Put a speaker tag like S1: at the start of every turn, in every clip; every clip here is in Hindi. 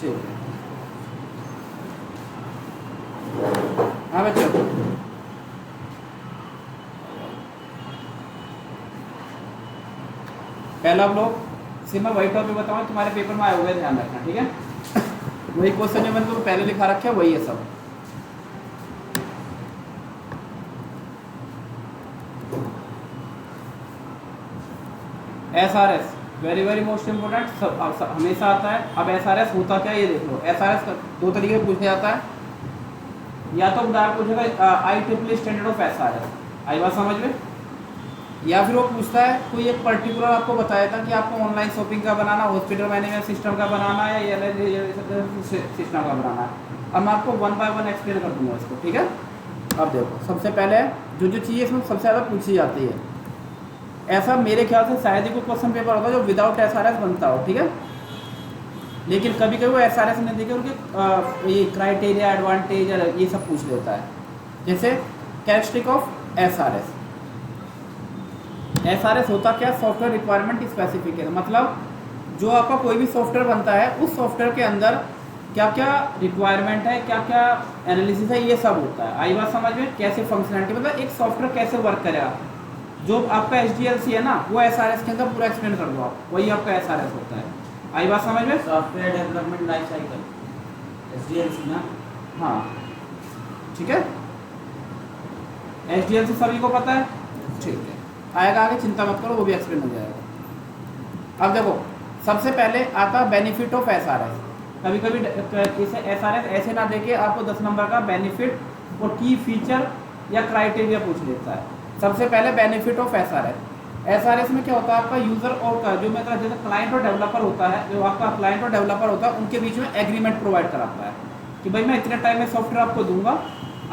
S1: ठीक है। हाँ बच्चों, पहला ब्लॉक सिंपल वही टॉपिक बताऊँ तुम्हारे पेपर में आए हुए, ध्यान रखना, ठीक है। वही क्वेश्चन जो मैंने तुमको पहले लिखा रखे है वही है सब। SRS very very most important, सब हमेशा आता है। अब SRS होता क्या ये देख लो। SRS दो तरीके से पूछा जाता है, या तो डायरेक्ट पूछेगा IEEE स्टैंडर्ड ऑफ SRS, आई बात समझ में, या फिर वो पूछता है कोई एक पर्टिकुलर आपको बताया था कि आपको ऑनलाइन शॉपिंग का बनाना, हॉस्पिटल मैनेजमेंट सिस्टम का बनाना है या सिस्टम का बनाना है। अब मैं आपको वन बाय वन एक्सप्लेन कर दूंगा इसको, ठीक है। अब देखो, सबसे पहले जो जो चीज़ें इसमें सबसे ज़्यादा पूछी जाती है, ऐसा मेरे ख्याल से शायद ही कोई क्वेश्चन पेपर होता है जो विदाउट SRS बनता हो, ठीक है। लेकिन कभी कभी वो SRS नहीं देखे, उनके ये क्राइटेरिया, एडवांटेज ये सब पूछ लेता है। जैसे कैरेक्टरिस्टिक ऑफ SRS। SRS होता क्या, सॉफ्टवेयर रिक्वायरमेंट स्पेसिफिकेशन, मतलब जो आपका कोई भी सॉफ्टवेयर बनता है उस सॉफ्टवेयर के अंदर क्या क्या रिक्वायरमेंट है, क्या क्या एनालिसिस है, ये सब होता है। आई बात समझ में, कैसे फंक्शनलिटी, मतलब एक सॉफ्टवेयर कैसे वर्क करेगा। जो आपका SDLC है ना, वो SRS के अंदर पूरा एक्सप्लेन कर दो आप, वही आपका SRS होता है। आई बात समझ में,
S2: software development life cycle, SDLC ना।
S1: हाँ ठीक है, SDLC सभी को पता है, ठीक है। आएगा आगे, चिंता मत करो, वो भी एक्सप्लेन हो जाएगा। अब देखो, सबसे पहले आता बेनिफिट ऑफ SRS। कभी कभी इसे SRS ऐसे ना देके आपको 10 नंबर का बेनिफिट और की फीचर या क्राइटेरिया पूछ लेता है। सबसे पहले बेनिफिट ऑफ SRS में क्या होता है, आपका यूज़र और का जो मतलब जैसे क्लाइंट और डेवलपर होता है, जो आपका क्लाइंट और डेवलपर होता है उनके बीच में एग्रीमेंट प्रोवाइड कराता है कि भाई मैं इतने टाइम में सॉफ्टवेयर आपको दूंगा,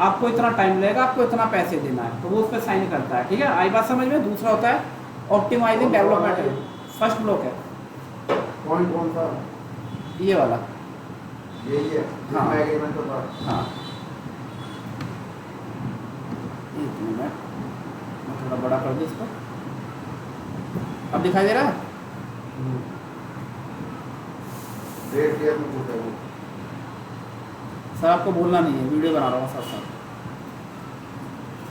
S1: आपको इतना टाइम लगेगा, आपको इतना पैसे देना है, तो वो उस पर साइन करता है, ठीक है। आई बात समझ में। दूसरा होता है ऑप्टिमाइजिंग डेवलपमेंट, फर्स्ट ब्लॉक है।
S3: कौन सा?
S1: ये वाला,
S3: यही है।
S1: हाँ।
S3: एग्रीमेंट के बाद
S1: हाँ, एक मिनट, मैं थोड़ा बड़ा कर दूँ इसको, अब दिखाई दे रहा है।
S3: रेट क्लियर में पूछा वो।
S1: सर आपको बोलना नहीं है, वीडियो बना रहा हूँ साथ साथ,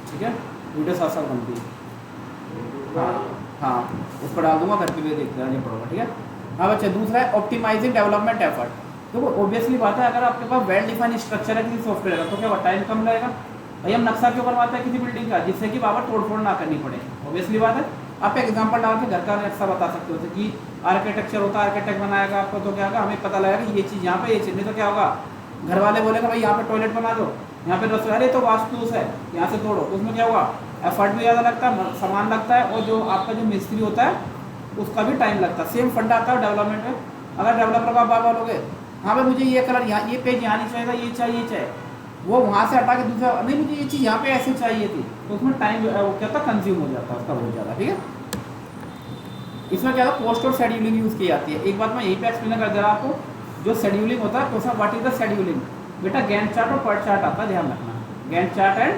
S1: ठीक है, वीडियो साथ साथ बनती है। हाँ हाँ, उस पर डाल दूंगा, घर पे भी देखते रहना पड़ेगा, ठीक है। हाँ बच्चे, दूसरा है ऑप्टिमाइजिंग डेवलपमेंट एफर्ट। देखो ऑब्वियसली बात है, अगर आपके पास वेल डिफाइंड स्ट्रक्चर है किसी सॉफ्टवेयर का, तो क्या टाइम कम लगेगा। भाई हम नक्शा क्यों बनवाते हैं किसी बिल्डिंग का, जिससे कि बाबा तोड़फोड़ ना करनी पड़े, ऑब्वियसली बात है। आप एग्जांपल डाल के घर का नक्शा बता सकते हो, कि आर्किटेक्चर होता है, आर्किटेक्ट बनाएगा आपको, तो क्या होगा, हमें पता लगेगा कि ये चीज़ यहाँ पे, ये चीज़ नहीं तो क्या होगा, घर वाले बोलेगा भाई यहाँ पे टॉयलेट बना दो, यहाँ पे रसोई, अरे तो वास्तु है यहाँ से तोड़ो, उसमें क्या होगा, एफर्ट भी ज़्यादा लगता है, सामान लगता है, और जो आपका जो मिस्त्री होता है उसका भी टाइम लगता है। सेम फंडा आता है डेवलपमेंट में। अगर डेवलपर का बाबा बोलोगे हाँ भाई मुझे ये कलर यहाँ, ये पेज यहाँ नहीं चाहिए, ये चाहिए, ये चाहिए, वो वहाँ से हटा के दूसरा, नहीं मुझे ये चीज़ यहाँ पे ऐसे चाहिए थी, तो उसमें टाइम क्या था, कंज्यूम हो जाता है उसका बहुत ज़्यादा, ठीक है। इसमें क्या था, पोस्ट और शेड्यूलिंग यूज़ की जाती है। एक बात मैं यहीं पे एक्सप्लेन कर दे रहा आपको, जो शेड्यूलिंग होता है, तो व्हाट इज द शेड्यूलिंग, बेटा गैंट चार्ट और पर्ट चार्ट आता है, ध्यान रखना, Gantt chart and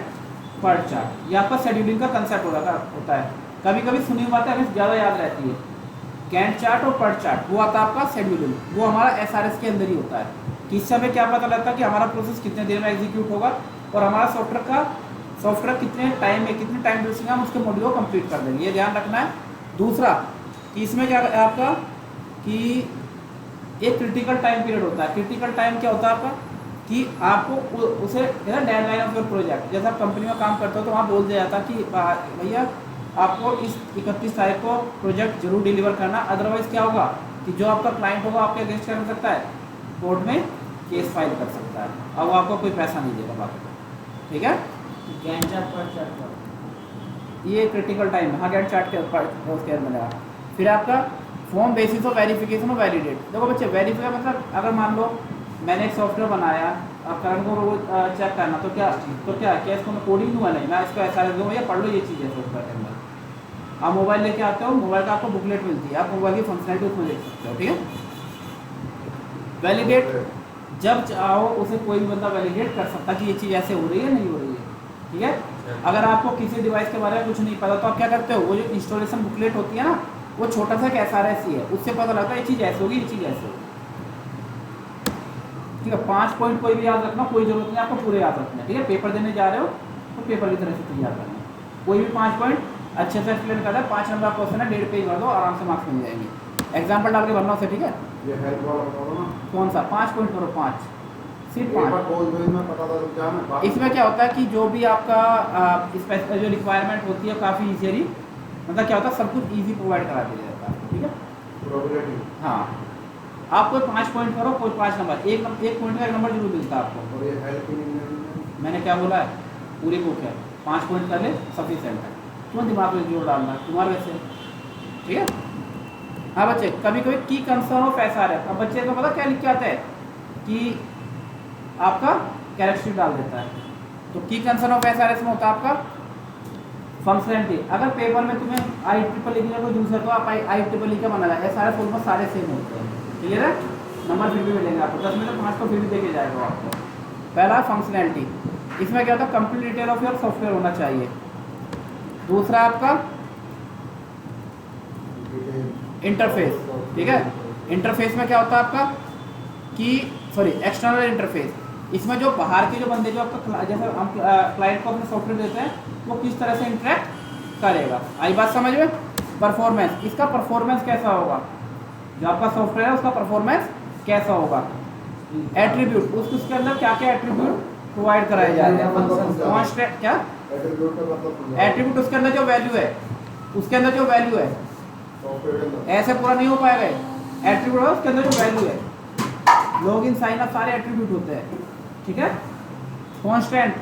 S1: PERT chart, ये आपका शेड्यूलिंग का कंसेप्ट होता है। कभी कभी सुनी हुई बातें हमें ज़्यादा याद रहती है। गैंट चार्ट और पर्ट चार्ट, वो आता है आपका शेड्यूलिंग, वो हमारा SRS के अंदर ही होता है। कि इस समय क्या पता लगता है कि हमारा प्रोसेस कितने देर में एग्जीक्यूट होगा, और हमारा सॉफ्टवेयर कितने टाइम में, कितने टाइम ड्यूरेशन में हम उसके मॉड्यूल को कंप्लीट कर देंगे, ये ध्यान रखना है। दूसरा कि इसमें क्या है आपका, कि एक क्रिटिकल टाइम पीरियड होता है। क्रिटिकल टाइम क्या होता है आपका, कि आपको उसे डेडलाइन ऑफ योर प्रोजेक्ट, जैसे आप कंपनी में काम करते हो तो वहाँ बोल दिया जाता है कि भैया आपको इस 31 तारीख को प्रोजेक्ट जरूर डिलीवर करना, अदरवाइज क्या होगा कि जो आपका क्लाइंट होगा आपके अगेंस्ट कर सकता है, कोर्ट में केस फाइल कर सकता है, और वो आपको कोई पैसा नहीं देगा बाकी, ठीक है।
S2: गैंट चार्ट पर्ट चार्ट,
S1: ये क्रिटिकल टाइम है, हाँ गैंट चार्ट के उसके अंदर मिलेगा। फिर आपका फॉर्म बेसिस ऑफ वेरिफिकेशन और वैलिडेट। देखो बच्चे, वेरीफाई मतलब अगर मान लो मैंने एक सॉफ्टवेयर बनाया, अब करण को रोज चेक करना, तो क्या इसको मैं कोडिंग दूंगा, नहीं मैं इसको SRS दूंगा, या पढ़ लो ये चीज़ है सॉफ्टवेयर के अंदर। आप मोबाइल लेके आते हो, मोबाइल का आपको बुकलेट मिलती है, आप मोबाइल की फंक्शनलिटी उसमें देख सकते हो, ठीक है। वैलिडेट, जब चाहो उसे कोई भी बंदा वैलिडेट कर सकता कि ये चीज़ ऐसे हो रही है, नहीं हो रही है, ठीक है। अगर आपको किसी डिवाइस के बारे में कुछ नहीं पता, तो आप क्या करते हो, वो जो इंस्टॉलेशन बुकलेट होती है ना, वो छोटा सा एक SRS ही है, उससे पता लगता है ये चीज़ ऐसे होगी, ये चीज़ ऐसे होगी। ठीक है, 5 पॉइंट कोई भी याद रखना, कोई जरूरत नहीं आपको पूरे याद रखना है, ठीक है। पेपर देने जा रहे हो तो पेपर की तरह से तैयार करना है। कोई भी 5 पॉइंट अच्छे से एक्सप्लेन करना है, 5 नंबर का क्वेश्चन है, 1.5 पेज भर दो, आराम से मार्क्स मिल जाएंगे। एग्जाम्पल डाल के भरना उसे, ठीक है।
S3: ये हेल्प वाला बताओ ना।
S1: कौन सा? 5 पॉइंट करो, 5 सिर्फ
S3: पेपर
S1: 5।
S3: पोस्ट भेज में पता था क्या ना।
S1: इसमें क्या होता है कि जो भी आपका जो रिक्वायरमेंट होती है काफ़ी ईजियली, मतलब क्या होता है सब कुछ ईजी प्रोवाइड करा दिया जाता है, ठीक है।
S3: प्रोबेबिलिटी
S1: हाँ, आप कोई 5 पॉइंट करो, कोई 5 नंबर, एक पॉइंट का 1 नंबर जरूर मिलता है आपको।
S3: और ये हेल्प इन इंजीनियरिंग
S1: मैंने क्या बोला है, पूरी बुक है, 5 पॉइंट कर ले सफिशिएंट है, क्यों दिमाग में जोर डालना है तुम्हारे वैसे, ठीक है। हाँ बच्चे, कभी कभी की कंसर्न ऑफ ऐसा है, अब बच्चे को पता क्या लिख के आता है कि आपका कैरेक्टरिस्टिक डाल देता है, तो की कंसर्न ऑफ ऐसा में होता है आपका फंक्शनलिटी। अगर पेपर में तुम्हें IEEE की कोई दूसरा तो आप IEEE का बना है, सारे फॉर्मूला सारे सेम होते हैं, क्लियर है। नंबर फिर भी मिलेंगे आपको, 10 में से 5 तो फिर भी देके जाएगा आपको। पहला फंक्शनैलिटी, इसमें क्या होता है complete detail of your software होना चाहिए। दूसरा आपका इंटरफेस, ठीक है। इंटरफेस में क्या होता है आपका कि एक्सटर्नल इंटरफेस, इसमें जो बाहर के जो बंदे जो आपका जैसे हम क्लाइंट को अपने सॉफ्टवेयर देते हैं वो किस तरह से इंटरेक्ट करेगा, आई बात समझ में। परफॉर्मेंस, इसका परफॉर्मेंस कैसा होगा, जो आपका सॉफ्टवेयर है उसका परफॉर्मेंस कैसा होगा। एट्रीब्यूट, उसके अंदर क्या क्या एट्रीब्यूट प्रोवाइड कराए जा रहे हैं, कॉन्स्टेंट क्या
S3: एट्रीब्यूट का मतलब
S1: एट्रीब्यूट, उसके अंदर जो वैल्यू है, उसके अंदर जो वैल्यू है,
S3: सॉफ्टवेयर के अंदर
S1: ऐसे पूरा नहीं हो पाएगा। एट्रीब्यूट है उसके अंदर जो वैल्यू है, लॉगिन साइन अप सारे एट्रीब्यूट होते हैं, ठीक है। कांस्टेंट,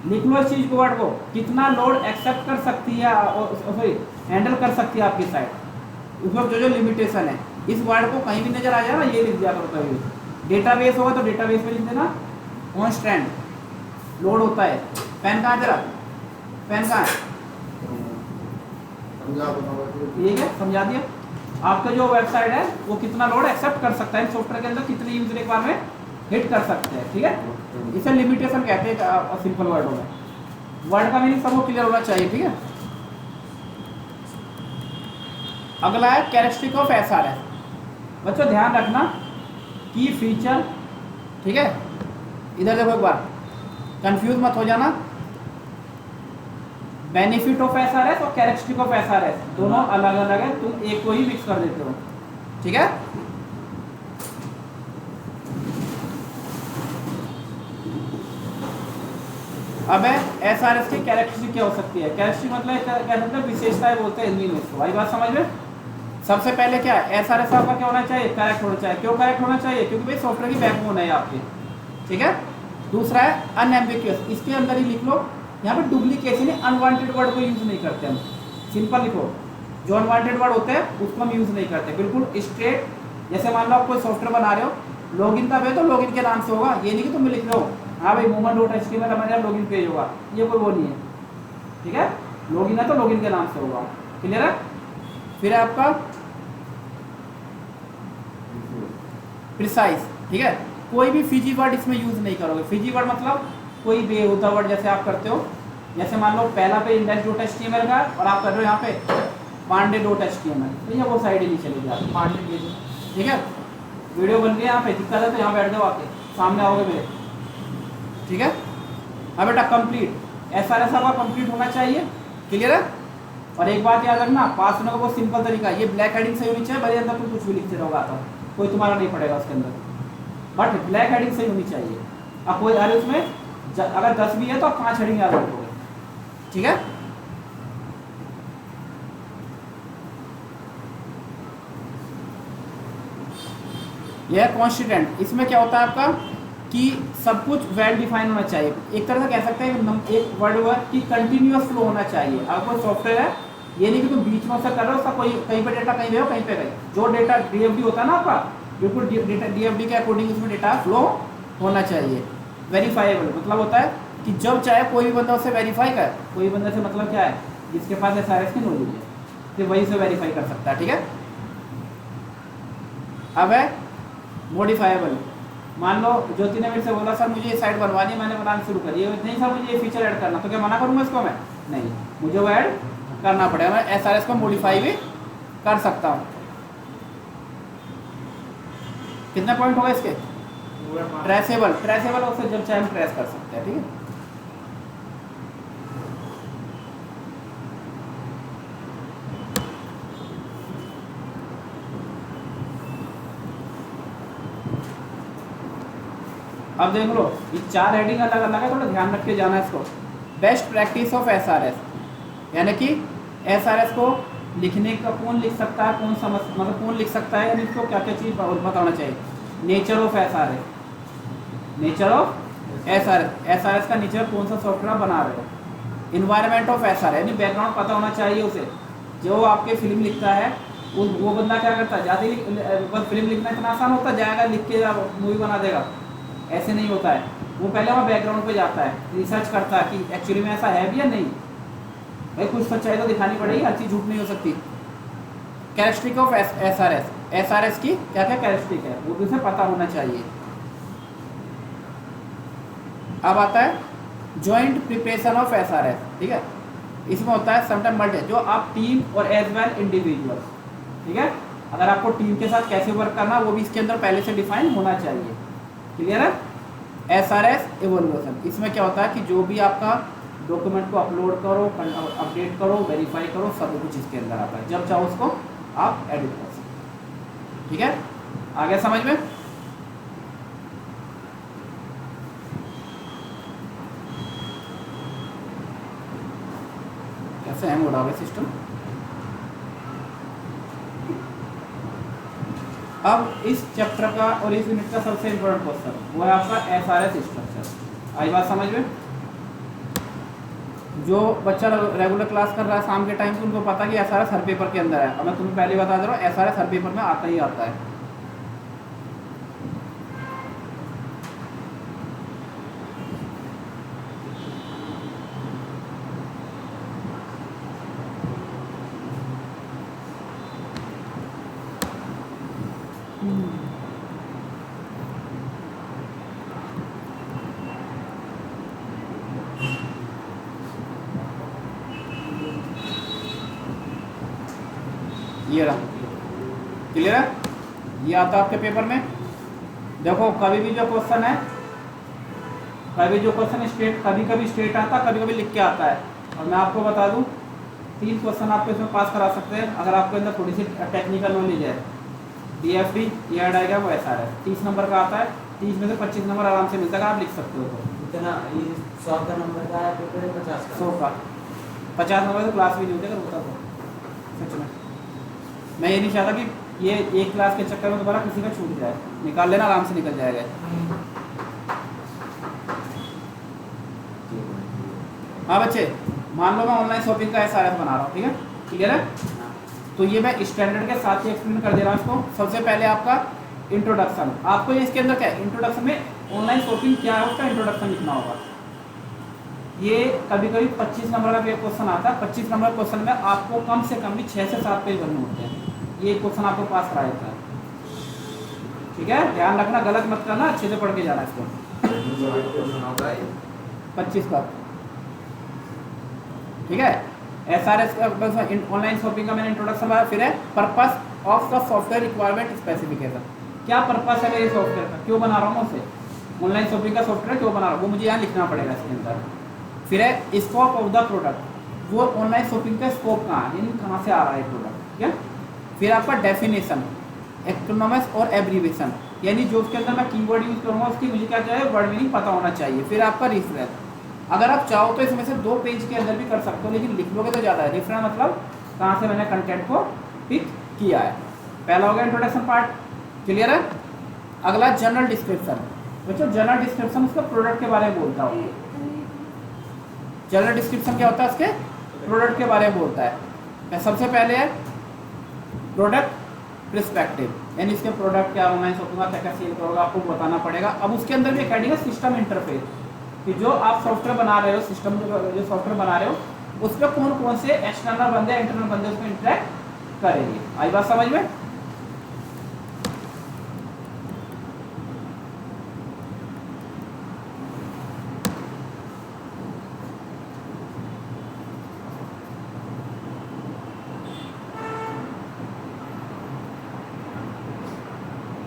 S1: लिख लो इस चीज को, वर्ड को, कितना लोड एक्सेप्ट कर सकती है, सॉरी हैंडल कर सकती है आपकी साइट, उसमें जो जो लिमिटेशन है। इस वर्ड को कहीं भी नजर आ जाए ना, ये लिख दिया करो कभी। डेटाबेस होगा तो डेटाबेस में लिख देना कांस्टेंट लोड होता है। पेन कहाँ जरा, पेन कहाँ है,
S3: समझा बताओ।
S1: ठीक है, समझा दिया। आपका जो वेबसाइट है वो कितना लोड एक्सेप्ट कर सकता है, सॉफ्टवेयर के अंदर कितनी यूजर एक बार में हिट कर सकते हैं, ठीक है। इसे लिमिटेशन कहते हैं सिंपल वर्डों में। वर्ड का मीनिंग सबको क्लियर होना चाहिए, ठीक है। अगला है कैरेक्टरिस्टिक ऑफ SRS। बच्चों ध्यान रखना की फीचर, ठीक है। इधर देखो एक बार, कंफ्यूज मत हो जाना। बेनिफिट ऑफ SRS और कैरेक्टरिस्टिक ऑफ SRS दोनों अलग अलग है, तुम एक को ही मिक्स कर देते हो, ठीक है। अब है SRS की कैरेक्टरिस्टिक क्या हो सकती है। कैरेक्टरिस्टिक मतलब कह सकते हैं विशेषताएं बोलते हैं हिंदी में इसको, भाई बात समझ में। सबसे पहले क्या है, SRS आपका क्या होना चाहिए, करेक्ट होना चाहिए। क्यों करेक्ट होना चाहिए, क्योंकि भाई सॉफ्टवेयर की बैकबोन है आपके, ठीक है। दूसरा है अनएम्बिग्युअस, इसके अंदर ही लिख लो, यहाँ पे डुप्लीकेशन है, अनवांटेड वर्ड को यूज नहीं करते हम, सिंपल लिखो। जो अनवांटेड वर्ड होते हैं उसको हम यूज नहीं करते, बिल्कुल स्ट्रेट। जैसे मान लो आप कोई सॉफ्टवेयर बना रहे हो, लॉगिन का है तो लॉगिन के नाम से होगा, ये नहीं कि तुम लिख रहे हो हाँ भाई moment.html हमारे यहाँ लॉगिन पेज होगा, ये कोई वो नहीं है, ठीक है। लॉगिन है तो लॉगिन के नाम से होगा, क्लियर है। फिर है आपका प्रिसाइज, ठीक है। कोई भी फिजी वर्ड इसमें यूज नहीं करोगे। फिजी वर्ड मतलब कोई बेहुदा वर्ड जैसे आप करते हो, जैसे मान लो पहला पे index.html का और आप कर रहे हो यहाँ पे पांडे.html, तो ये वो साइड ही नहीं चलेगी आपकी, पांडे, ठीक है। वीडियो बन रही है यहाँ पे, दिक्कत है तो यहाँ बैठ जाओ, आके सामने आओगे मेरे, ठीक है। अब बेटा कंप्लीट, SRS आपका कंप्लीट होना चाहिए, क्लियर है। और एक बात याद रखना, पास होने का बहुत सिंपल तरीका है, ये ब्लैक हेडिंग सही होनी चाहिए, भले अंदर तुम कुछ भी लिखते रहोगा तो कोई तुम्हारा नहीं पड़ेगा उसके अंदर, बट ब्लैक हेडिंग सही होनी चाहिए। अब कोई अरे उसमें अगर 10 भी है तो आप 5 हेडिंग याद रखोगे, ठीक है। यह कॉन्स्टिट्यूएंट, इसमें क्या होता है आपका कि सब कुछ वेल डिफाइन होना चाहिए। एक तरह से कह सकते हैं एक वर्ड हुआ कि कंटिन्यूअस फ्लो होना चाहिए। अगर कोई सॉफ्टवेयर है, ये नहीं कि तुम बीच में से कर रहे हो, उसका कोई कहीं पे डेटा कहीं पे हो कहीं पे कहीं, जो डेटा DFD होता है ना आपका, बिल्कुल DFD के अकॉर्डिंग उसमें डेटा फ्लो होना चाहिए। वेरीफाइबल मतलब होता है कि जब चाहे कोई भी बंदा उसे वेरीफाई कर, कोई बंदा से मतलब क्या है, जिसके पास SRS की नॉलेज है, तो वही से वेरीफाई कर सकता है, ठीक है। अब है मॉडिफाइबल, मान लो ज्योति ने मेरे से बोला सर मुझे ये साइट बनवानी है, मैंने बनाना शुरू करी है, नहीं सर मुझे ये फीचर ऐड करना, तो क्या मना करूँगा इसको मैं, नहीं, मुझे वो ऐड करना पड़ेगा। मैं SRS को मॉडिफाई भी कर सकता हूँ। कितने पॉइंट होगा इसके, ट्रेसेबल, ट्रेसेबल उसे जब चाहे हम ट्रेस कर सकते हैं, ठीक है। अब देख लो ये 4 हेडिंग अलग अलग है, थोड़ा ध्यान रख के जाना है इसको। बेस्ट प्रैक्टिस ऑफ एसआरएस, यानी कि एसआरएस को लिखने का कौन लिख सकता है, कौन समझ मतलब कौन लिख सकता है, यानी इसको क्या क्या चीज़ बताना चाहिए। Nature of SRS, nature of SRS, SRS का नेचर कौन सा सॉफ्टवेयर बना रहे हो। इन्वायरमेंट ऑफ एसआरएस, यानी बैकग्राउंड पता होना चाहिए उसे। जो आपके फिल्म लिखता है वो बंदा क्या करता है, जाते ही बस फिल्म लिखना इतना आसान होता है, जाएगा लिख के मूवी बना देगा, ऐसे नहीं होता है। वो पहले वहाँ बैकग्राउंड पे जाता है, रिसर्च करता है कि एक्चुअली में ऐसा है भी या नहीं। भाई कुछ सच्चाई तो दिखानी पड़ेगी, हर चीज़ झूठ नहीं हो सकती। कैरेक्टरिस्टिक ऑफ एसआरएस, एसआरएस की क्या क्या कैरेक्टरिस्टिक है वो भी उसे पता होना चाहिए। अब आता है जॉइंट प्रिपरेशन ऑफ एसआरएस, ठीक है। इसमें होता है समटाइम मल्टी, जो आप टीम और एज वेल इंडिविजुअल, ठीक है। अगर आपको टीम के साथ कैसे वर्क करना वो भी इसके अंदर पहले से डिफाइन होना चाहिए, क्लियर है। एसआरएस इवोल्यूशन, इसमें क्या होता है कि जो भी आपका डॉक्यूमेंट को अपलोड करो, अपडेट करो, वेरीफाई करो, सब कुछ इसके अंदर आता है। जब चाहो उसको आप एडिट कर सकते, ठीक है। आगे समझ में। कैसे हैंग हो रहा है सिस्टम। अब इस चैप्टर का और इस यूनिट का सबसे इम्पोर्टेंट क्वेश्चन वो है आपका एसआरएस स्ट्रक्चर। आई बात समझ में। जो बच्चा रेगुलर क्लास कर रहा है शाम के टाइम पे उनको पता है कि एसआरएस हर पेपर के अंदर है। अब मैं तुम्हें पहले बता दे रहा हूँ, एसआरएस हर पेपर में आता ही आता है। ये रहा, क्लियर है। ये आता है आपके पेपर में। देखो कभी भी जो क्वेश्चन है, कभी जो क्वेश्चन स्टेट, कभी कभी स्टेट आता है, कभी कभी लिख के आता है। और मैं आपको बता दूं 3 क्वेश्चन आपको इसमें पास करा सकते हैं अगर आपके अंदर थोड़ी सी टेक्निकल नॉलेज है। DFD ये ऐड आएगा, वो SRS 30 नंबर का आता है। 30 में से 25 नंबर आराम से मिलता है, आप लिख सकते हो। तो
S2: इतना ये 100 का नंबर का है पेपर है, 50 का
S1: 100 का 50 नंबर तो क्लास भी नहीं होती अगर होता तो। सच में मैं ये नहीं चाहता कि ये एक क्लास के चक्कर में दोबारा किसी का छूट जाए। निकाल लेना, आराम से निकल जाएगा। हाँ बच्चे, मान लो मैं ऑनलाइन शॉपिंग का SRS बना रहा हूँ, ठीक है, क्लियर है। तो ये मैं स्टैंडर्ड के साथ ही एक्सप्लेन कर दे रहा हूँ इसको। सबसे पहले आपका इंट्रोडक्शन, आपको ये इसके अंदर क्या है, इंट्रोडक्शन में ऑनलाइन शॉपिंग क्या है उसका इंट्रोडक्शन लिखना होगा। ये कभी कभी 25 नंबर का क्वेश्चन आता है। 25 नंबर क्वेश्चन में आपको कम से कम भी 6 से 7 पेज भरने होते हैं। ये क्वेश्चन आपको पास करा देता है, ठीक है। ध्यान रखना, गलत मत करना, अच्छे से पढ़ के जाना इसको। 25 का, ठीक है। SRS का ऑनलाइन शॉपिंग का मैंने इंट्रोडक्शन बताया। फिर है purpose of the software requirement specification, क्या पर्पस है मेरे सॉफ्टवेयर का, क्यों बना रहा हूँ मैं उसे। ऑनलाइन शॉपिंग का सॉफ्टवेयर क्यों बना रहा हूँ वो मुझे यहाँ लिखना पड़ेगा इसके अंदर। फिर है स्कोप ऑफ द प्रोडक्ट, वो ऑनलाइन शॉपिंग का स्कोप कहाँ है, यानी कहाँ से आ रहा है प्रोडक्ट, ठीक है। फिर आपका डेफिनेशन, एक्रोनॉमस और एब्रीवेशन, यानी जो उसके अंदर मैं कीवर्ड यूज करूँगा उसकी मुझे क्या चाहिए, वर्ड मीनिंग पता होना चाहिए। फिर आपका रेफरेंस, अगर आप चाहो तो इसमें से 2 पेज के अंदर भी कर सकते हो, लेकिन लिख लोगे तो ज़्यादा है। रेफरेंस मतलब कहाँ से मैंने कंटेंट को पिक किया है। पहला हो गया इंट्रोडक्शन पार्ट, क्लियर है। अगला जनरल डिस्क्रिप्शन। बच्चों जनरल डिस्क्रिप्शन उसका प्रोडक्ट के बारे में बोलता हूँ। जनरल डिस्क्रिप्शन क्या होता है, उसके प्रोडक्ट के बारे में बोलता है। सबसे पहले है प्रोडक्ट पर्सपेक्टिव, यानी इसके प्रोडक्ट क्या, ऑनलाइन शॉपिंग का क्या क्या सेल करोगे आपको बताना पड़ेगा। अब उसके अंदर भी एक सिस्टम इंटरफेस, कि जो आप सॉफ्टवेयर बना रहे हो, सिस्टम जो सॉफ्टवेयर बना रहे हो उस पर कौन कौन से एक्सटर्नल बंदे, इंटरनल बंदे उसमें इंटरेक्ट करेंगे। आई बात समझ में।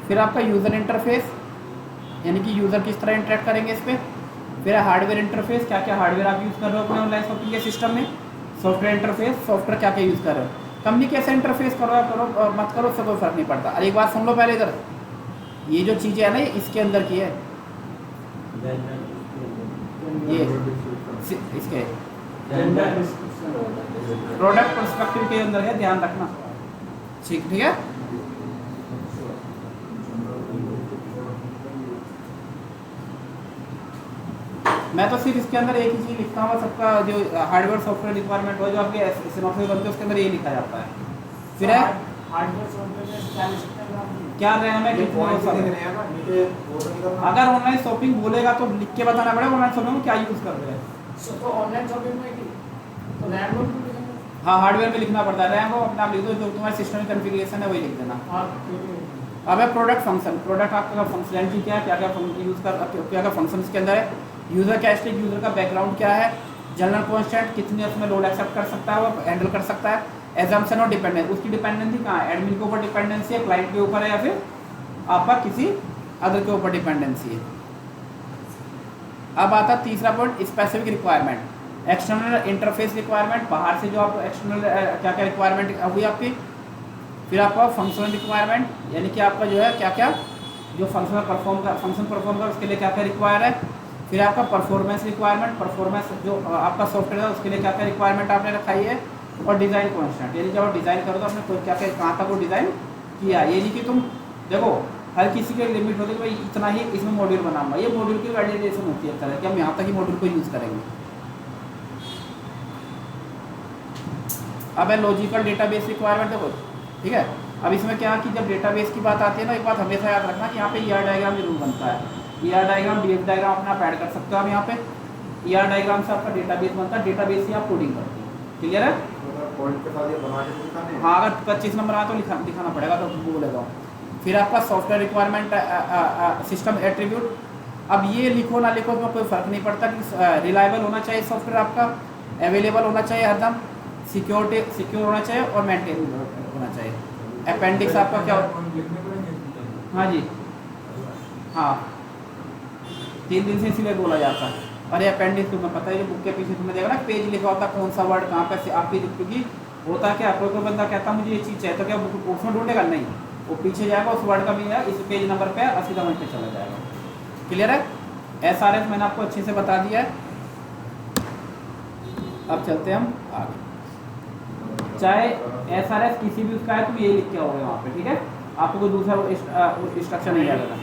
S1: फिर आपका यूजर इंटरफेस, यानी कि यूज़र किस तरह इंटरेक्ट करेंगे इस पर। फिर हार्डवेयर इंटरफेस, क्या क्या हार्डवेयर आप यूज़ कर रहे हो अपने ऑनलाइन शॉपिंग के सिस्टम में। सॉफ्टवेयर इंटरफेस, सॉफ्टवेयर क्या क्या यूज़ कर रहे हो। कंपनी कैसे इंटरफेस करो या करो मत करो, उससे कोई फर्क नहीं पड़ता। अरे एक बात सुन लो पहले इधर, ये जो चीज़ें है ना ये इसके अंदर की है, ये इसके प्रोडक्ट पर्सपेक्टिव के अंदर है, ध्यान रखना। ठीक ठीक है। मैं तो सिर्फ इसके अंदर एक ही चीज़ लिखता हूँ, सबका जो हार्डवेयर सॉफ्टवेयर रिक्वायरमेंट हो, जो आपके सिनॉप्सिस बनते हैं उसके अंदर ये लिखा जाता है। फिर है क्या रैम है, कितने हो सकते। अगर ऑनलाइन शॉपिंग बोलेगा तो लिख के बताना पड़ेगा ऑनलाइन शॉपिंग में क्या यूज़ कर रहे हैं।
S4: तो ऑनलाइन शॉपिंग में तो रैम रोम भी लिखेंगे।
S1: हाँ हार्डवेयर में लिखना पड़ता है, रैम को अपना लिख दो, जो तुम्हारे सिस्टम में कन्फिगरेशन है वही लिख देना। अब है प्रोडक्ट फंक्शन, प्रोडक्ट आपका फंक्शनैलिटी क्या है, क्या क्या यूज़ कर, क्या क्या फंक्शन इसके अंदर है। यूज़र कैरेक्टरिस्टिक, यूज़र का बैकग्राउंड क्या है। जनरल कॉन्स्टेंट, कितने उसमें लोड एक्सेप्ट कर सकता है, वो हैंडल कर सकता है। एजम्पशन और डिपेंडेंस, उसकी डिपेंडेंसी कहाँ है, एडमिन के ऊपर डिपेंडेंसी है, क्लाइंट के ऊपर है, या फिर आपका किसी अदर के ऊपर डिपेंडेंसी है। अब आता है तीसरा point, specific requirement. External interface requirement, बाहर से जो आपको एक्सटर्नल क्या क्या रिक्वायरमेंट हुई आपकी। फिर आपका फंक्शनल रिक्वायरमेंट, यानी कि आपका जो है क्या क्या जो फंक्शन परफॉर्म कर उसके लिए क्या क्या रिक्वायर है। फिर आपका परफॉर्मेंस रिक्वायरमेंट, परफॉर्मेंस जो आपका सॉफ्टवेयर है उसके लिए क्या क्या रिक्वायरमेंट आपने रखाई है। और डिज़ाइन कॉन्स्टेंट, यानी जब आप डिज़ाइन करो तो आपने क्या क्या कहाँ तक वो डिज़ाइन किया। ये नहीं कि तुम देखो हर किसी की लिमिट होती है कि भाई इतना ही इसमें मॉड्यूल बनाऊंगा, ये मॉड्यूल की वैलिडेशन होती है तरह कि हम यहाँ तक ही मॉड्यूल को यूज़ करेंगे। अब है लॉजिकल डेटाबेस रिक्वायरमेंट, देखो ठीक है। अब इसमें क्या कि जब डेटाबेस की बात आती है ना, एक बात हमेशा याद रखना कि यहाँ पे ER डायग्राम जरूर बनता है। ER डायग्राम, DF डायग्राम अपना ऐड कर सकते हो आप यहाँ पे। ER डायग्राम से आपका डेटाबेस बनता है, डेटाबेस से आप कोडिंग करते हो। क्लियर है।
S3: पॉइंट के साथ ये बना के दिखाने हैं।
S1: हाँ अगर 25 नंबर आया तो दिखाना पड़ेगा, तो बोलेगा। फिर आपका सॉफ्टवेयर रिक्वायरमेंट, सिस्टम एट्रीब्यूट। अब ये लिखो ना लिखो तो कोई फ़र्क नहीं पड़ता कि रिलायबल होना चाहिए सॉफ्टवेयर आपका, अवेलेबल होना चाहिए हरदम, सिक्योर होना चाहिए और मेंटेन होना चाहिए। अपेंडिक्स आपका क्या, हाँ जी हाँ 3 दिन से इसीलिए बोला जाता है। अरे अपेंडिक्स तुम्हें पता है, जो बुक के पीछे तुमने देखा ना पेज लिखा होता है, कौन सा वर्ड कहाँ पे आपकी, क्योंकि होता क्या, कोई बंदा कहता मुझे ये चीज़ चाहिए तो क्या उसमें ढूंढेगा, नहीं वो पीछे जाएगा उस वर्ड का भी है, इस पेज नंबर पे और सीधा वहीं पे चला जाएगा। क्लियर है। SRS मैंने आपको अच्छे से बता दिया है। अब चलते हैं हम आगे। चाहे SRS किसी भी उसका है तो ये लिख के आओगे वहाँ पे, ठीक है। आपको कोई दूसरा इंस्ट्रक्शन नहीं आएगा।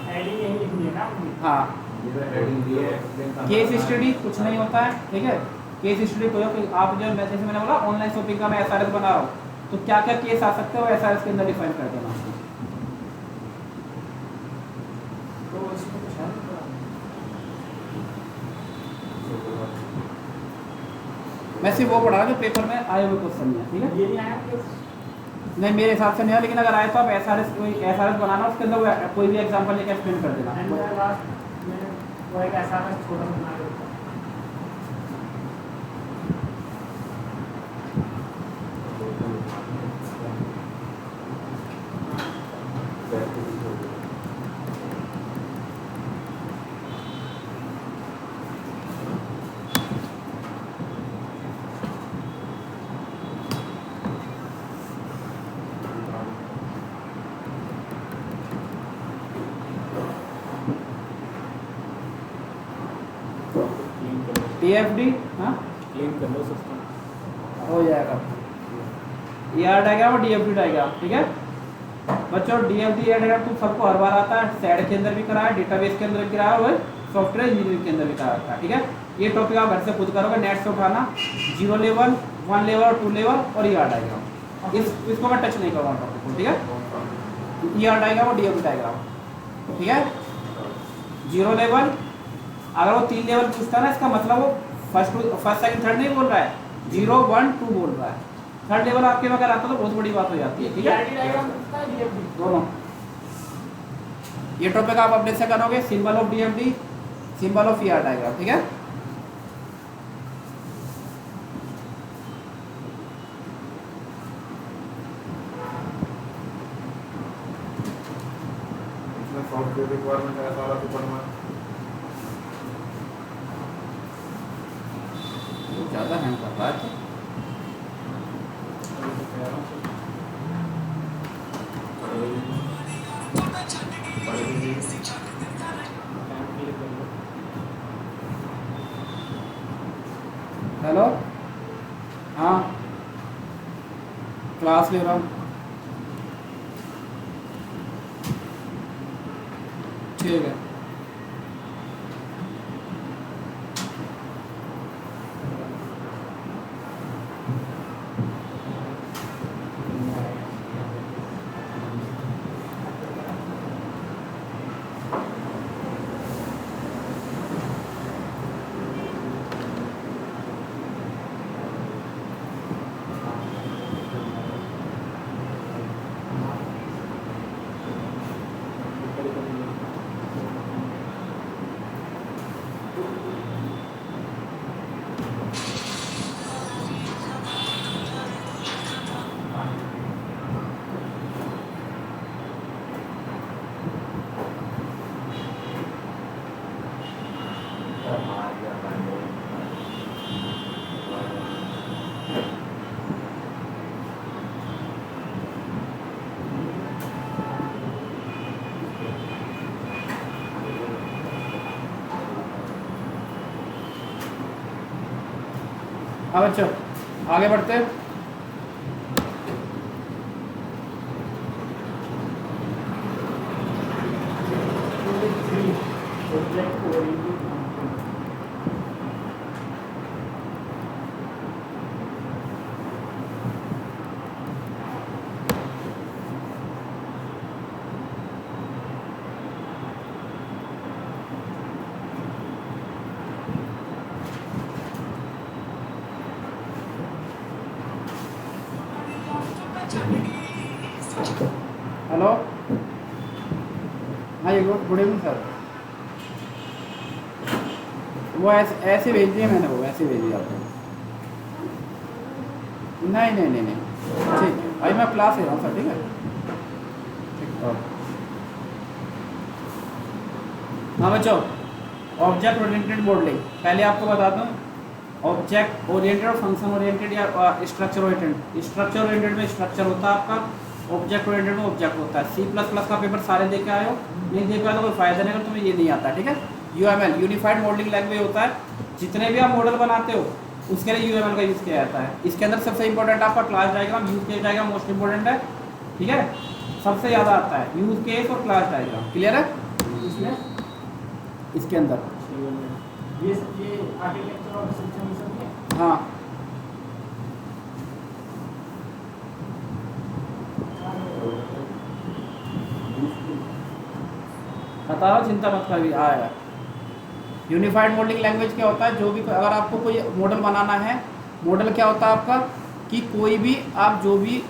S1: हाँ केस स्टडी कुछ नहीं होता है, ठीक है। केस स्टडी कोई आप जो जैसे मैंने बोला ऑनलाइन शॉपिंग का मैं SRS बना रहा हूँ, तो क्या क्या केस आ सकते हो SRS के अंदर डिफाइन कर देना। मैं सिर्फ वो पढ़ा रहा जो पेपर में आए हुए क्वेश्चन है, ठीक है।
S4: ये नहीं आया कि
S1: नहीं मेरे हिसाब से नहीं है, लेकिन अगर आए तो आप SRS बनाना, उसके अंदर कोई भी एग्जांपल लेकर एक्सप्लेन कर देना।
S4: वो एक ऐसा छोटा बना के
S1: TFD हाँ
S2: क्लीन कर लो सिस्टम।
S1: हो जाएगा। ER डायग्राम और DFD डायग्राम, ठीक है बच्चों। DFD डायग्राम तुम सबको हर बार आता है, SAD के अंदर भी कराया, डेटाबेस के अंदर भी कराया और सॉफ्टवेयर इंजीनियरिंग के अंदर भी कराया, ठीक है। ये टॉपिक आप घर से खुद करोगे, नेट से उठाना। 0 लेवल, 1 लेवल, 2 लेवल और ER डायग्राम, इसको मैं टच नहीं करूँगा टॉपिक को, ठीक है। ER डायग्राम और DFD डायग्राम, ठीक है। 0 लेवल, अगर वो 3 लेवल पूछता है ना, इसका मतलब वो फर्स्ट सेकंड थर्ड नहीं बोल रहा है, 0 1 2 बोल रहा है। थर्ड लेवल आपके में अगर आता तो बहुत बड़ी बात हो जाती है, ठीक है। दोनों ये टॉपिक आप अपने से करोगे, symbol of DFD, symbol of ER diagram, ठीक है।
S3: सॉफ्टवेयर रिक्वायरमेंट है सारा सुपर में
S1: ज़्यादा हैंग कर रहा है तो हेलो हाँ क्लास ले रहा हूँ ठीक है हाँ बच्चों आगे बढ़ते हैं
S4: ऑब्जेक्ट ओरिएंटेड
S1: हेलो हाँ ये गुड इवनिंग सर वो ऐसे भेज दिए मैंने वो ऐसे भेज दिया आपको नहीं नहीं नहीं नहीं ठीक है अभी मैं क्लास ले रहा हूँ सर ठीक है ठीक ओके हाँ बच्चों ऑब्जेक्ट ओरिएंटेड मॉडलिंग पहले आपको बता दूँ ऑब्जेक्ट ओरिएंटेड और फंक्शन ओरिएंटेड या स्ट्रक्चर ओरिएंटेड स्ट्रक्चर ओरिएंटेड में स्ट्रक्चर होता है आपका ऑब्जेक्ट ओरिएंटेड में ऑब्जेक्ट होता है C++ का पेपर सारे दे के आए हो नहीं दे पाए तो कोई फायदा नहीं अगर तुम्हें ये नहीं आता ठीक है UML यूनिफाइड मॉडलिंग लैंग्वेज होता है जितने भी आप मॉडल बनाते हो उसके लिए UML का यूज़ किया जाता है इसके अंदर सबसे इंपॉर्टेंट आपका class diagram use case diagram most important है ठीक है सबसे ज़्यादा आता है यूज केस और क्लास डायग्राम क्लियर है
S4: इसमें
S1: इसके अंदर
S4: ये आर्किटेक्चर और सिस्टम सब है
S1: हाँ बताओ चिंता मत कर भी आएगा यूनिफाइड मॉडलिंग लैंग्वेज क्या होता है जो भी अगर आपको कोई मॉडल बनाना है मॉडल क्या होता है आपका कि कोई भी आप जो भी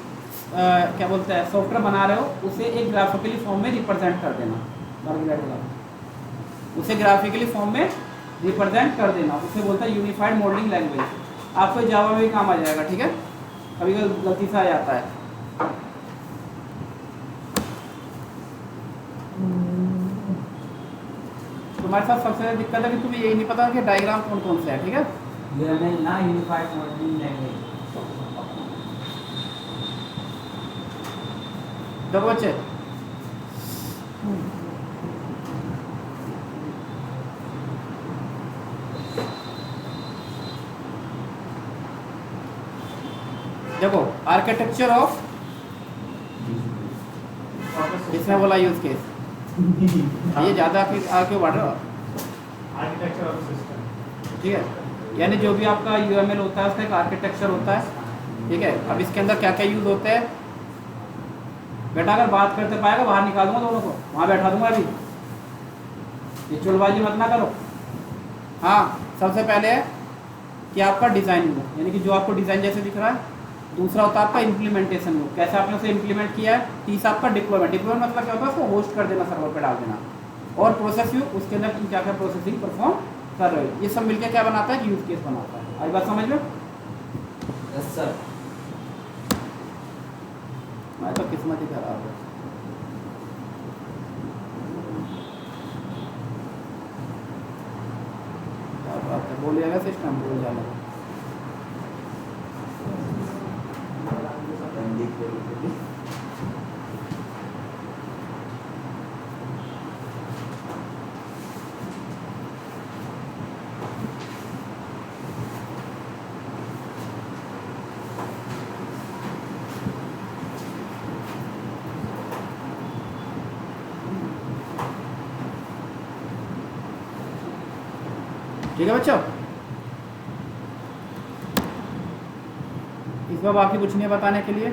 S1: क्या बोलते हैं सॉफ्टवेयर बना रहे हो उसे एक ग्राफिकली फॉर्म में रिप्रेजेंट कर देना उसे ग्राफिकली फॉर्म में रिप्रेजेंट कर देना उसे बोलता है यूनिफाइड मॉडलिंग लैंग्वेज आपको जावा में भी काम आ जाएगा ठीक है कभी कभी गलती से आ जाता है तुम्हारे साथ सबसे ज़्यादा दिक्कत है कि तुम्हें यही नहीं पता कि डायग्राम कौन कौन से है ठीक है
S2: UML ना यूनिफाइड मॉडलिंग लैंग्वेज
S1: देखो बच्चे देखो आर्किटेक्चर ऑफ इसने बोला यूज केस ये ज़्यादा आगे बढ़ रहा
S4: आर्किटेक्चर ऑफ सिस्टम
S1: ठीक है यानी जो भी आपका UML होता है उसका एक आर्किटेक्चर होता है ठीक है अब इसके अंदर क्या क्या यूज़ होते हैं बेटा अगर बात करते पाएगा बाहर निकाल दूंगा दोनों को वहाँ बैठा दूंगा अभी ये चुलबाजी मत ना करो हाँ सबसे पहले है कि आपका डिज़ाइन वो यानी कि जो आपको डिज़ाइन जैसे दिख रहा है दूसरा होता है आपका इम्प्लीमेंटेशन वो कैसे आपने उसे इम्प्लीमेंट किया है तीसरा आपका डिप्लॉयमेंट मतलब क्या होता है उसको होस्ट कर देना सर्वर पे डाल देना और प्रोसेस व्यू उसके अंदर तुम क्या क्या प्रोसेसिंग परफॉर्म कर रहे हो ये सब मिलकर क्या बनाता है यूज केस बनाता है आई बात समझ लो
S2: यस सर
S1: मैं तो किस्मत ही खराब है बोलिएगा सिस्टम भूल जाने को। ठीक है बच्चों, इसमें बाकी कुछ नहीं है बताने के लिए।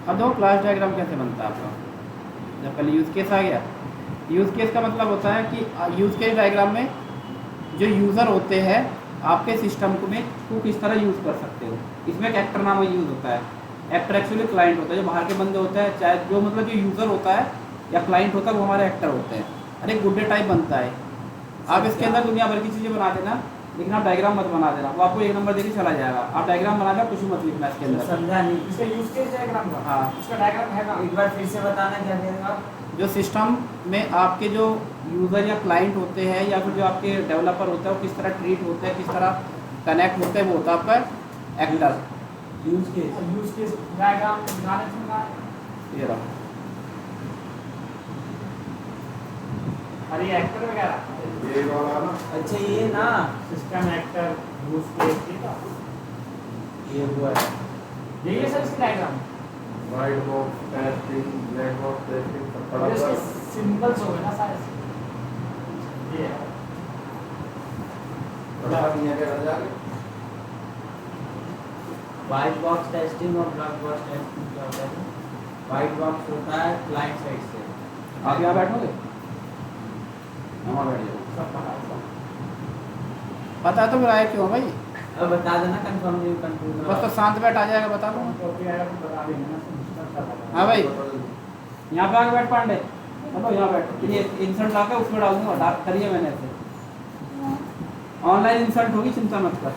S1: अब देखो क्लास डायग्राम कैसे बनता है आपका। जब पहले यूज़ केस आ गया, यूज़ केस का मतलब होता है कि यूज़ केस डायग्राम में जो यूज़र होते हैं आपके सिस्टम को में को किस तरह यूज़ कर सकते हो। इसमें एक एक्टर नाम यूज़ होता है। एक्टर एक्चुअली क्लाइंट होता है, जो बाहर के बंदे होते हैं, चाहे जो मतलब जो यूज़र होता है या क्लाइंट होता है वो हमारे एक्टर होते हैं। अरे गुड्डे टाइप बनता है। आप इसके अंदर दुनिया भर की चीज़ें बना देना, लेकिन आप डायग्राम मत बना देना, वो आपको एक नंबर देके चला जाएगा। आप डायग्राम बना देना, कुछ भी मत लिखना इसके अंदर।
S2: समझा नहीं।
S4: इसका यूज केस डायग्राम का,
S1: हाँ।
S4: इसका डायग्राम है ना,
S2: एक बार फिर से बताना क्या कहेगा।
S1: जो सिस्टम में आपके जो यूज़र या क्लाइंट होते हैं या फिर जो आपके डेवलपर होते हैं वो किस तरह ट्रीट होते हैं, किस तरह कनेक्ट होते हैं, वो होता है आपका actor.
S2: Use case.
S4: Use case diagram बनाने से ना,
S1: ये रहा।
S4: अरे एक्टर वगैरह,
S3: ये वाला ना,
S2: अच्छा ये ना,
S4: सिस्टम एक्टर यूज केस, ठीक है,
S2: ये हुआ है।
S4: यही है सर इसकी diagram.
S3: White box testing, black box testing, सब पढ़ा
S4: और
S3: हुआ
S4: इसके
S3: है।
S4: सिंबल्स हो गए ना सारे, ये है।
S3: पढ़ा नहीं है क्या जाके?
S2: व्हाइट बॉक्स टेस्टिंग और ब्लैक बॉक्स टेस्टिंग क्या होता है? व्हाइट बॉक्स होता है क्लाइंट साइड से।
S1: आप यहाँ बैठोगे, वहाँ बैठ जाओ।
S4: सब पता है सब।
S1: पता तो बुलाया क्यों भाई,
S2: अब बता देना कंफर्म नहीं कंफ्यूज।
S1: बस तो शांत बैठ आ जाएगा, बता दो।
S4: तो भी आएगा तो बता देंगे ना, सब पता है।
S1: हाँ भाई, यहाँ पे आके बैठ पांडे, चलो यहाँ बैठ। ये इंसल्ट ला के उसमें डाल दूंगा, डाल करिए मैंने ऐसे। ऑनलाइन इंसल्ट होगी, चिंता मत कर।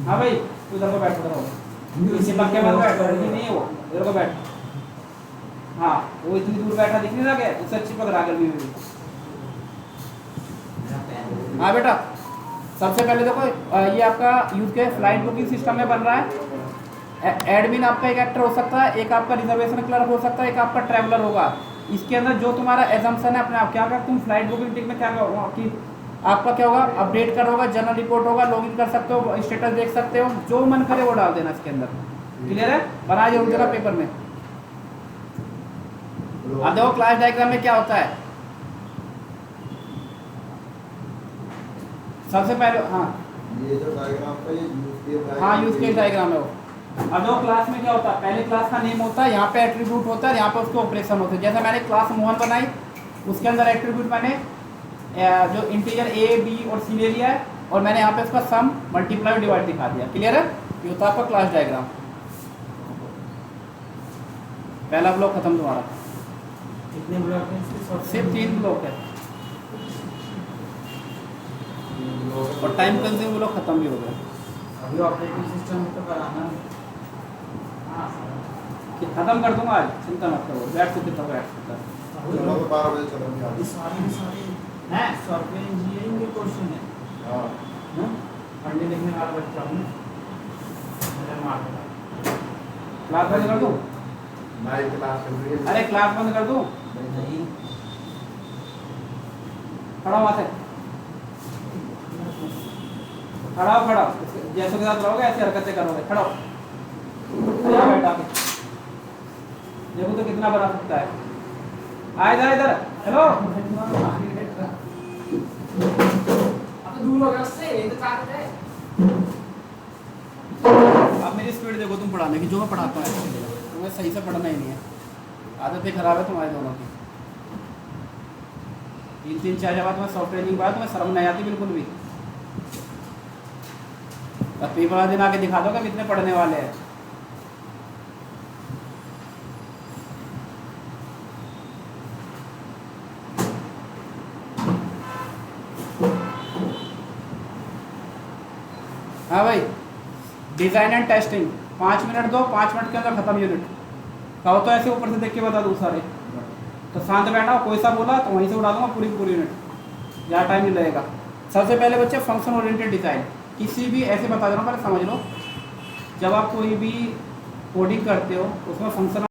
S1: हाँ भाई, तू इधर को बैठ, उधर हो। इसी पक्के में बैठ, बैठी नहीं है वो, इधर को बैठ। हाँ, वो इतनी दूर बैठा दिख नहीं रहा क्या, उससे अच्छी पकड़ा गर्मी में भी। हाँ बेटा, सबसे पहले देखो ये आपका यूज के फ्लाइट बुकिंग सिस्टम में बन रहा है। एडमिन आपका एक एक्टर हो सकता है, एक आपका रिजर्वेशन क्लर्क हो सकता है, एक आपका ट्रैवलर होगा। इसके अंदर जो तुम्हारा एजम्पशन है अपने आप, क्या तुम फ्लाइट बुकिंग टिक में क्या कि आपका क्या होगा, अपडेट कर होगा, जनरल रिपोर्ट होगा, लॉगिन कर सकते हो, स्टेटस देख सकते हो, जो मन करे वो डाल देना इसके अंदर। क्लियर है, बना जरूर देना पेपर में। अब देखो क्लास डायग्राम में क्या होता है। सबसे पहले हाँ
S3: ये जो डायग्राम का ये यूज केस
S1: हाँ यूज केस डायग्राम है वो। अब देखो क्लास में क्या होता है, पहले क्लास का नेम होता है, यहाँ पे एट्रीब्यूट होता है, यहाँ पे उसके ऑपरेशन होते हैं। जैसे मैंने क्लास मोहन बनाई, उसके अंदर एट्रीब्यूट मैंने जो इंटीजर ए बी और सी ले लिया है, और मैंने यहाँ पे उसका सम मल्टीप्लाई डिवाइड दिखा दिया। क्लियर है, ये होता है आपका क्लास डायग्राम। पहला ब्लॉक खत्म तुम्हारा,
S2: कितने ब्लॉक हैं?
S1: सिर्फ 3 ब्लॉक है, और टाइम कंज्यूम ब्लॉक खत्म भी हो गया।
S2: अभी ऑपरेटिंग सिस्टम तो कराना है।
S4: हाँ सर,
S1: खत्म कर दूंगा आज, चिंता मत करो। बैठ सकते तो बैठ सकता।
S3: चलो तो 12 बजे चलेंगे
S2: अभी
S3: आज।
S2: सारे हैं सॉफ्टवेयर इंजीनियरिंग के क्वेश्चन है।
S3: हाँ,
S4: पढ़ने लिखने वाला बच्चा हूँ, मुझे मार देगा।
S1: क्लास बंद कर दूँ?
S3: नाइट क्लास चल रही है।
S1: अरे क्लास बंद कर दूँ?
S2: नहीं
S1: खड़ा वहाँ से, खड़ा हो, खड़ा। जैसे के साथ रहोगे ऐसे हरकतें करोगे, खड़ा हो। यहाँ बैठा के देखो तो कितना बना सकता है। आ इधर इधर, हेलो।
S4: अब तो दूर हो गया उससे, ये तो चाहते थे।
S1: अब मेरी स्पीड देखो तुम पढ़ाने की, जो मैं पढ़ाता हूँ तुम्हें सही से पढ़ना ही नहीं है। आदतें खराब है तुम्हारे दोनों की। 3-3 4 बार तुम्हें सॉफ्टवेयर की बात, तुम्हें शर्म नहीं आती बिल्कुल भी। बस पेपर वाला दिन आके दिखा दो कि कितने पढ़ने वाले हैं। हाँ भाई, डिजाइन एंड टेस्टिंग 5 मिनट दो, 5 मिनट के अंदर खत्म यूनिट। कहो तो ऐसे ऊपर से देख के बता दूँ सारे। तो शांत बैठा, कोई सा बोला तो वहीं से उड़ा दूंगा पूरी यूनिट, ज़्यादा टाइम नहीं लगेगा। सबसे पहले बच्चे फंक्शन ओरिएंटेड डिज़ाइन, किसी भी ऐसे बता दे रहा हूँ, पहले समझ लो। जब आप कोई भी कोडिंग करते हो उसमें फंक्शन